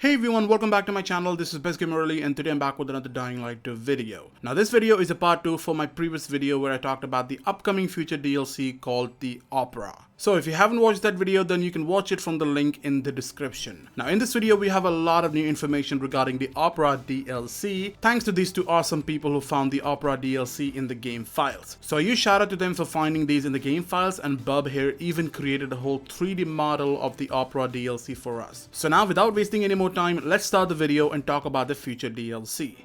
Hey everyone, welcome back to my channel. This is BestGamerAli and today I'm back with another Dying Light 2 video. Now this video is a part 2 for my previous video where I talked about the upcoming future DLC called the Opera. So if you haven't watched that video, then you can watch it from the link in the description. Now in this video we have a lot of new information regarding the Opera DLC thanks to these two awesome people who found the Opera DLC in the game files. So a huge shout out to them for finding these in the game files, and Bub here even created a whole 3D model of the Opera DLC for us. So now without wasting any more time, let's start the video and talk about the future DLC.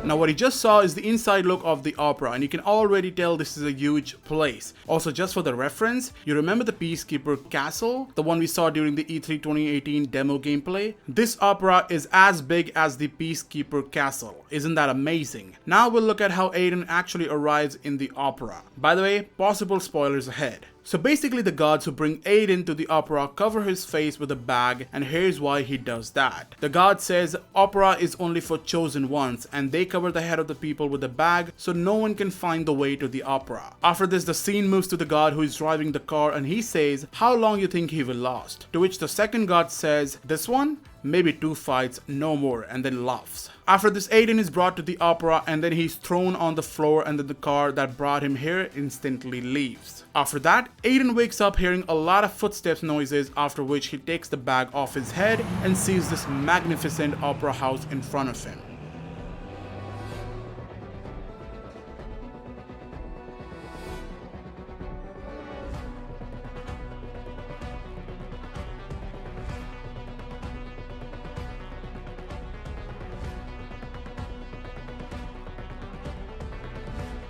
Now what you just saw is the inside look of the Opera, and you can already tell this is a huge place. Also, just for the reference, you remember the Peacekeeper Castle? The one we saw during the E3 2018 demo gameplay? This Opera is as big as the Peacekeeper Castle. Isn't that amazing? Now we'll look at how Aiden actually arrives in the Opera. By the way, possible spoilers ahead. So basically the gods who bring Aiden to the Opera cover his face with a bag, and here's why he does that. The god says Opera is only for chosen ones, and they cover the head of the people with a bag so no one can find the way to the Opera. After this, the scene moves to the god who is driving the car, and he says, "How long you think he will last?" To which the second god says, "This one? Maybe 2 fights, no more," and then laughs. After this, Aiden is brought to the Opera, and then he's thrown on the floor, and then the car that brought him here instantly leaves. After that, Aiden wakes up hearing a lot of footsteps noises, after which he takes the bag off his head and sees this magnificent opera house in front of him.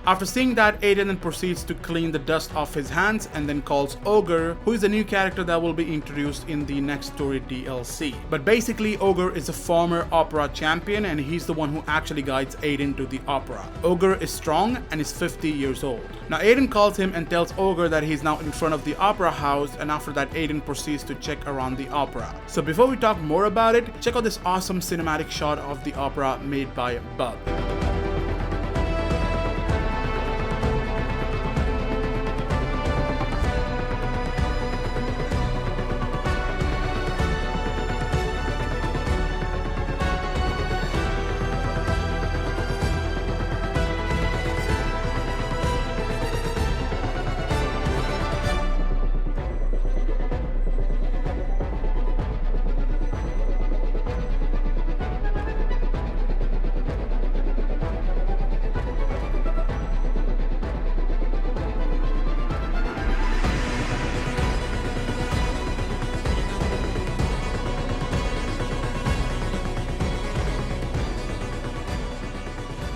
After seeing that, Aiden then proceeds to clean the dust off his hands and then calls Ogre, who is a new character that will be introduced in the next story DLC. But basically, Ogre is a former Opera champion, and he's the one who actually guides Aiden to the Opera. Ogre is strong and is 50 years old. Now Aiden calls him and tells Ogre that he's now in front of the Opera house, and after that Aiden proceeds to check around the Opera. So before we talk more about it, check out this awesome cinematic shot of the Opera made by Bub.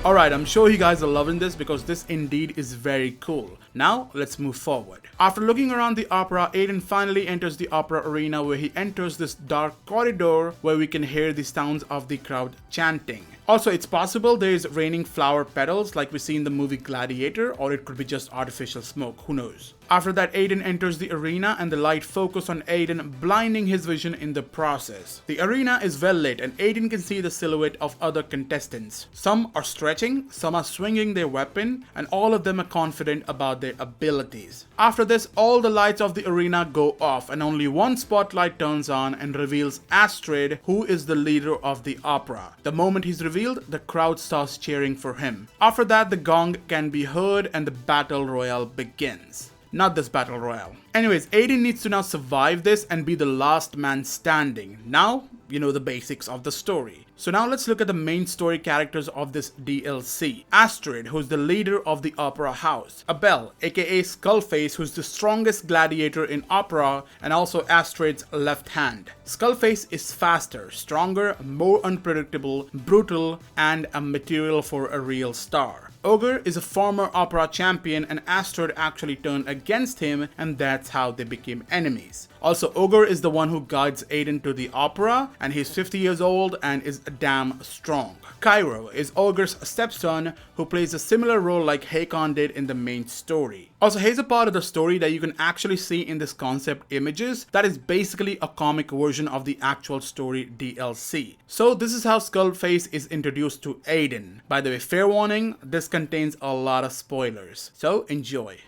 Alright, I'm sure you guys are loving this because this indeed is very cool. Now, let's move forward. After looking around the Opera, Aiden finally enters the Opera arena, where he enters this dark corridor where we can hear the sounds of the crowd chanting. Also, it's possible there's raining flower petals like we see in the movie Gladiator, or it could be just artificial smoke, who knows. After that, Aiden enters the arena and the light focus on Aiden, blinding his vision in the process. The arena is well lit and Aiden can see the silhouette of other contestants. Some are stretching, some are swinging their weapon, and all of them are confident about their abilities. After this, all the lights of the arena go off and only one spotlight turns on and reveals ivaralxrd, who is the leader of the opera. The moment he's revealed, the crowd starts cheering for him. After that, the gong can be heard and the battle royale begins. Not this battle royale. Anyways, Aiden needs to now survive this and be the last man standing. Now, you know the basics of the story. So now let's look at the main story characters of this DLC. ivaralxrd, who's the leader of the opera house. Abel, aka Skullface, who's the strongest gladiator in opera and also ivaralxrd's left hand. Skullface is faster, stronger, more unpredictable, brutal, and a material for a real star. Ogre is a former opera champion and ivaralxrd actually turned against him and that's how they became enemies. Also, Ogre is the one who guides Aiden to the opera and he's 50 years old and is damn strong. Cairo is Ogre's stepson who plays a similar role like Hakon did in the main story. Also, here's a part of the story that you can actually see in this concept images that is basically a comic version of the actual story DLC. So this is how Skullface is introduced to Aiden. By the way, fair warning, this contains a lot of spoilers, so enjoy.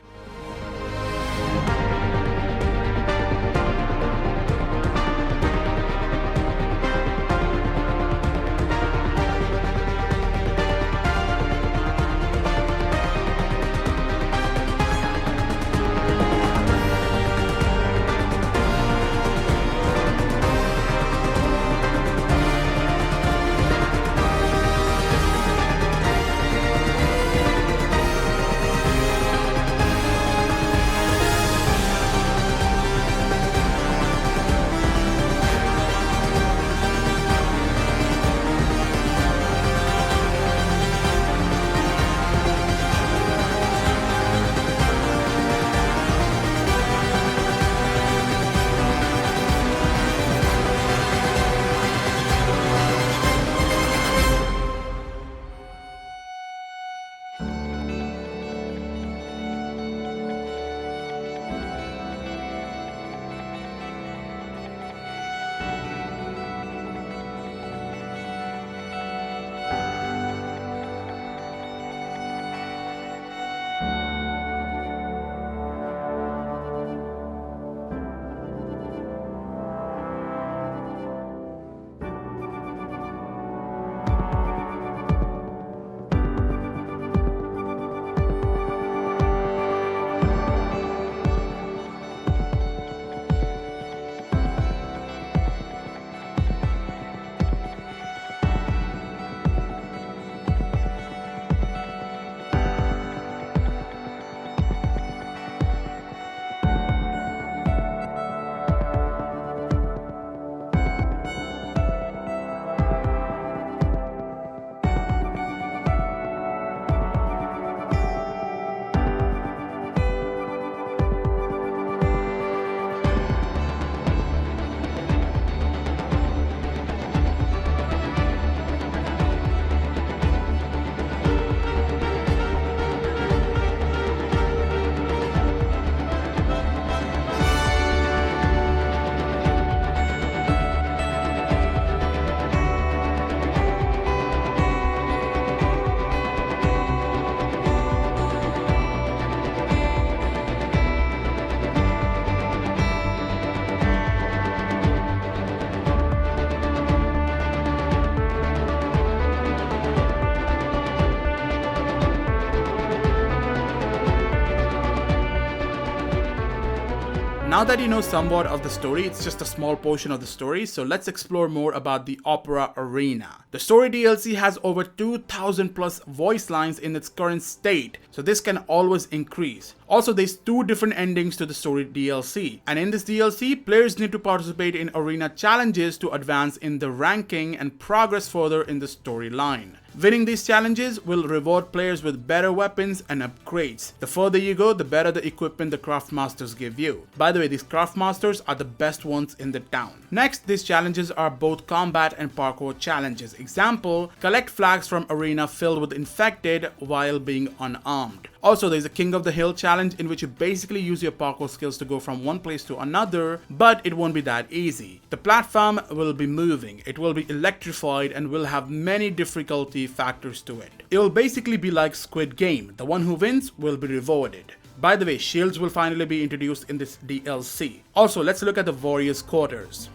Now that you know somewhat of the story, it's just a small portion of the story, so let's explore more about the Opera Arena. The story DLC has over 2,000 plus voice lines in its current state, so this can always increase. Also, there's 2 different endings to the story DLC, and in this DLC, players need to participate in arena challenges to advance in the ranking and progress further in the storyline. Winning these challenges will reward players with better weapons and upgrades. The further you go, the better the equipment the Craftmasters give you. By the way, these Craftmasters are the best ones in the town. Next, these challenges are both combat and parkour challenges. Example, collect flags from arena filled with infected while being unarmed. Also, there's a King of the Hill challenge in which you basically use your parkour skills to go from one place to another, but it won't be that easy. The platform will be moving, it will be electrified, and will have many difficulty factors to it. It will basically be like Squid Game. The one who wins will be rewarded. By the way, shields will finally be introduced in this DLC. Also, let's look at the Warriors' quarters.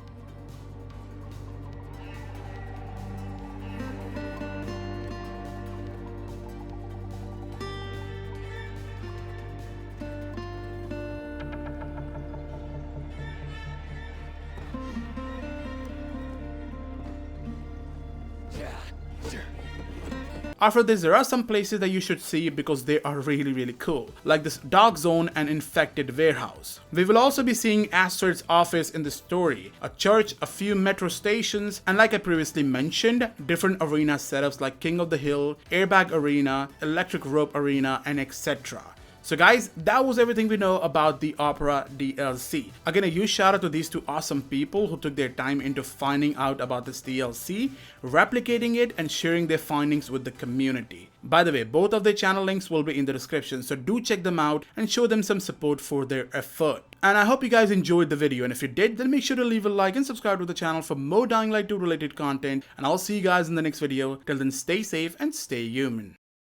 After this, there are some places that you should see because they are really cool, like this dark zone and infected warehouse. We will also be seeing ivaralxrd's office in the story, a church, a few metro stations, and like I previously mentioned, different arena setups like King of the Hill, Airbag Arena, Electric Rope Arena, and etc. So guys, that was everything we know about the Opera DLC. Again, a huge shout out to these two awesome people who took their time into finding out about this DLC, replicating it, and sharing their findings with the community. By the way, both of their channel links will be in the description, so do check them out and show them some support for their effort. And I hope you guys enjoyed the video, and if you did, then make sure to leave a like and subscribe to the channel for more Dying Light 2 related content, and I'll see you guys in the next video. Till then, stay safe and stay human.